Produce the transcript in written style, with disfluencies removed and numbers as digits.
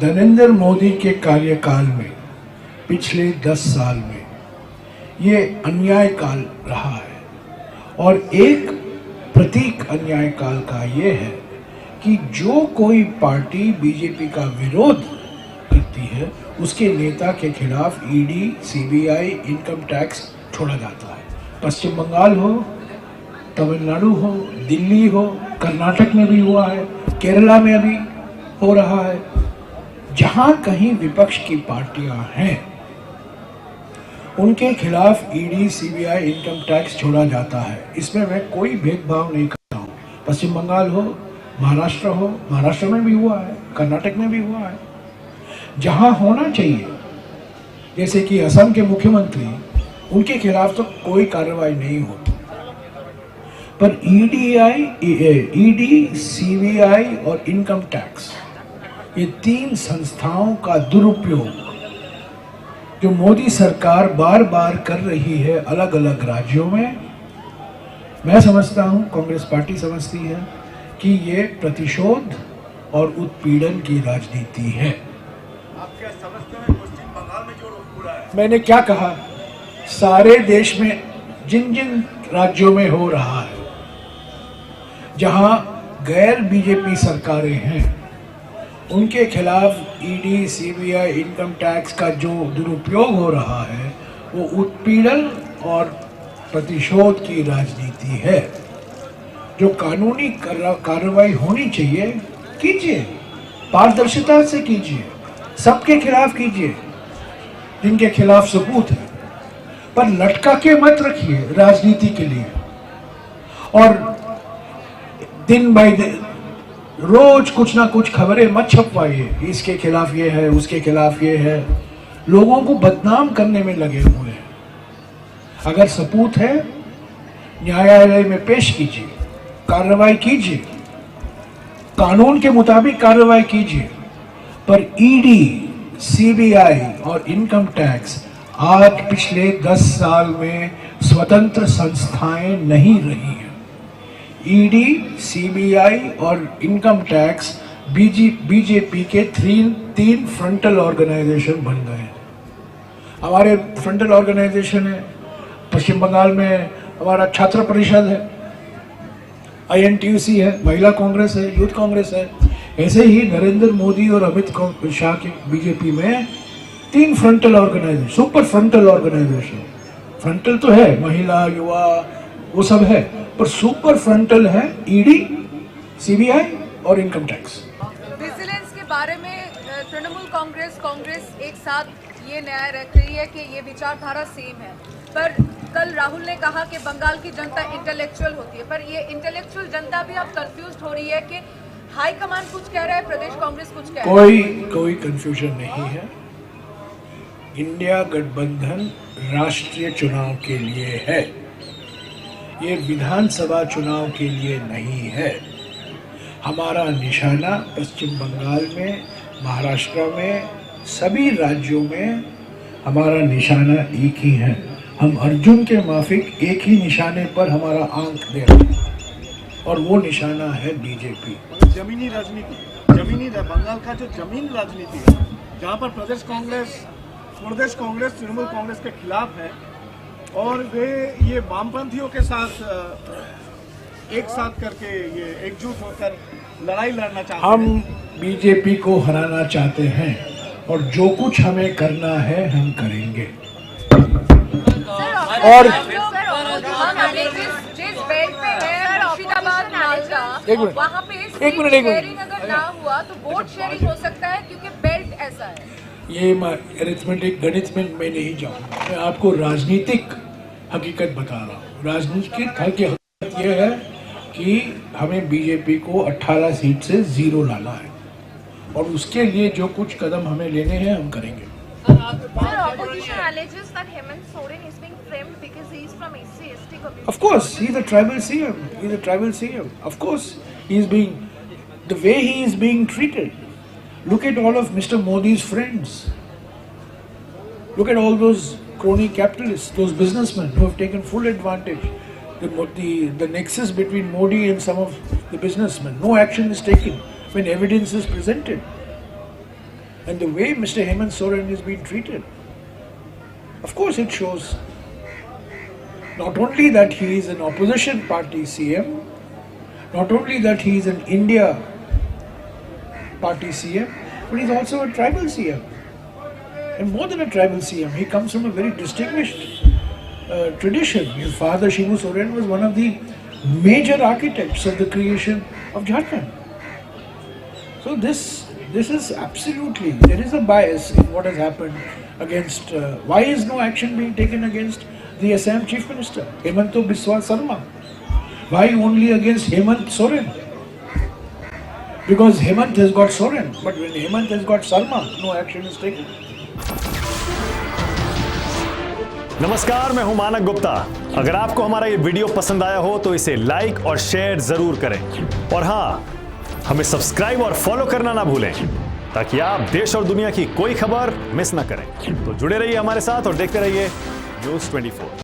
नरेंद्र मोदी के कार्यकाल में पिछले 10 साल में ये अन्याय काल रहा है और एक प्रतीक अन्याय काल का ये है कि जो कोई पार्टी बीजेपी का विरोध करती है उसके नेता के खिलाफ ईडी, सीबीआई, इनकम टैक्स छोड़ा जाता है। पश्चिम बंगाल हो, तमिलनाडु हो, दिल्ली हो, कर्नाटक में भी हुआ है, केरला में अभी हो रहा है। जहां कहीं विपक्ष की पार्टियां हैं उनके खिलाफ ईडी, सीबीआई, इनकम टैक्स छोड़ा जाता है। इसमें मैं कोई भेदभाव नहीं करता हूं। पश्चिम बंगाल हो, महाराष्ट्र हो, महाराष्ट्र में भी हुआ है, कर्नाटक में भी हुआ है। जहां होना चाहिए, जैसे कि असम के मुख्यमंत्री, उनके खिलाफ तो कोई कार्रवाई नहीं होती, पर ईडी, सीबीआई और इनकम टैक्स, ये 3 संस्थाओं का दुरुपयोग जो मोदी सरकार बार बार कर रही है अलग अलग राज्यों में, मैं समझता हूं, कांग्रेस पार्टी समझती है कि ये प्रतिशोध और उत्पीड़न की राजनीति है। आप क्या समझते हैं पश्चिम बंगाल में जो हो रहा है? मैंने क्या कहा, सारे देश में जिन जिन राज्यों में हो रहा है, जहां गैर बीजेपी सरकारें हैं, उनके खिलाफ ईडी, सीबीआई, इनकम टैक्स का जो दुरुपयोग हो रहा है वो उत्पीड़न और प्रतिशोध की राजनीति है। जो कानूनी कार्रवाई होनी चाहिए कीजिए, पारदर्शिता से कीजिए, सबके खिलाफ कीजिए जिनके खिलाफ सबूत है, पर लटका के मत रखिए राजनीति के लिए। और दिन बाय दिन रोज कुछ ना कुछ खबरें मत छपवाइए, इसके खिलाफ ये है, उसके खिलाफ ये है। लोगों को बदनाम करने में लगे हुए हैं। अगर सबूत है, न्यायालय में पेश कीजिए, कार्रवाई कीजिए, कानून के मुताबिक कार्रवाई कीजिए। पर ईडी, सीबीआई और इनकम टैक्स आज पिछले 10 साल में स्वतंत्र संस्थाएं नहीं रही हैं। ईडी, सीबीआई और इनकम टैक्स बीजेपी के 3 फ्रंटल ऑर्गेनाइजेशन बन गए हैं। हमारे फ्रंटल ऑर्गेनाइजेशन है, पश्चिम बंगाल में हमारा छात्र परिषद है, INTUC है, महिला कांग्रेस है, यूथ कांग्रेस है। ऐसे ही नरेंद्र मोदी और अमित शाह की बीजेपी में 3 frontal organisation, super frontal organisation. Frontal तो है, महिला, युवा, वो सब है, पर सुपर फ्रंटल है ईडी, सीबीआई और इनकम टैक्स। विजिलेंस के बारे में तृणमूल कांग्रेस एक साथ ये न्याय रख रही है कि ये विचारधारा सेम है, पर कल राहुल ने कहा कि बंगाल की जनता इंटेलेक्चुअल होती है, पर ये इंटेलेक्चुअल जनता भी अब कंफ्यूज हो रही है कि हाई कमान कुछ कह रहा है, प्रदेश कांग्रेस कुछ कह रहा है। कोई कंफ्यूजन नहीं है। इंडिया गठबंधन राष्ट्रीय चुनाव के लिए है, ये विधानसभा चुनाव के लिए नहीं है। हमारा निशाना पश्चिम बंगाल में, महाराष्ट्र में, सभी राज्यों में हमारा निशाना एक ही है। हम अर्जुन के माफिक एक ही निशाने पर हमारा आंख दे रहे हैं और वो निशाना है बीजेपी। जमीनी राजनीति, बंगाल का जो जमीन राजनीति है, जहाँ पर प्रदेश कांग्रेस तृणमूल कांग्रेस के खिलाफ है और वे ये वामपंथियों के साथ एक साथ करके ये एकजुट होकर लड़ाई लड़ना चाहते हैं। हम बीजेपी को हराना चाहते हैं और जो कुछ हमें करना है हम करेंगे। और जिस बेल्ट पे है मुर्शिदाबाद मालदा, वहाँ पे एक मिनट अगर ना हुआ तो वोट शेयरिंग हो सकता है, क्योंकि बेल्ट ऐसा है। ये अरिथमेटिक, गणित में मैं नहीं जाऊंगा। मैं आपको राजनीतिक हकीकत बता रहा हूँ। राजनीतिक हकीकत यह है कि हमें बीजेपी को 18 सीट से 0 लाना है और उसके लिए जो कुछ कदम हमें लेने हैं हम करेंगे। Of course, he's a tribal CM. Of course, the way he is being treated. Look at all of Mr. Modi's friends. Look at all those crony capitalists, those businessmen who have taken full advantage. The nexus between Modi and some of the businessmen. No action is taken when evidence is presented. and the way Mr. Hemant Soren is being treated, of course it shows not only that he is an opposition party CM, not only that he is an India party CM, but he's also a tribal CM. And more than a tribal CM, he comes from a very distinguished tradition. His father, Shibu Soren, was one of the major architects of the creation of Jharkhand. So this is absolutely, there is a bias in what has happened against, why is no action being taken against the Assam Chief Minister, Hemanta Biswa Sarma? Why only against Hemant Soren? Because Hemant has got Soren, but when Hemant has got Sarma, no action is taken. नमस्कार, मैं हूं मानक गुप्ता। अगर आपको हमारा ये video पसंद आया हो तो इसे लाइक और शेयर जरूर करें, और हां, हमें सब्सक्राइब और फॉलो करना ना भूलें ताकि आप देश और दुनिया की कोई खबर मिस ना करें। तो जुड़े रहिए हमारे साथ और देखते रहिए न्यूज़ 24।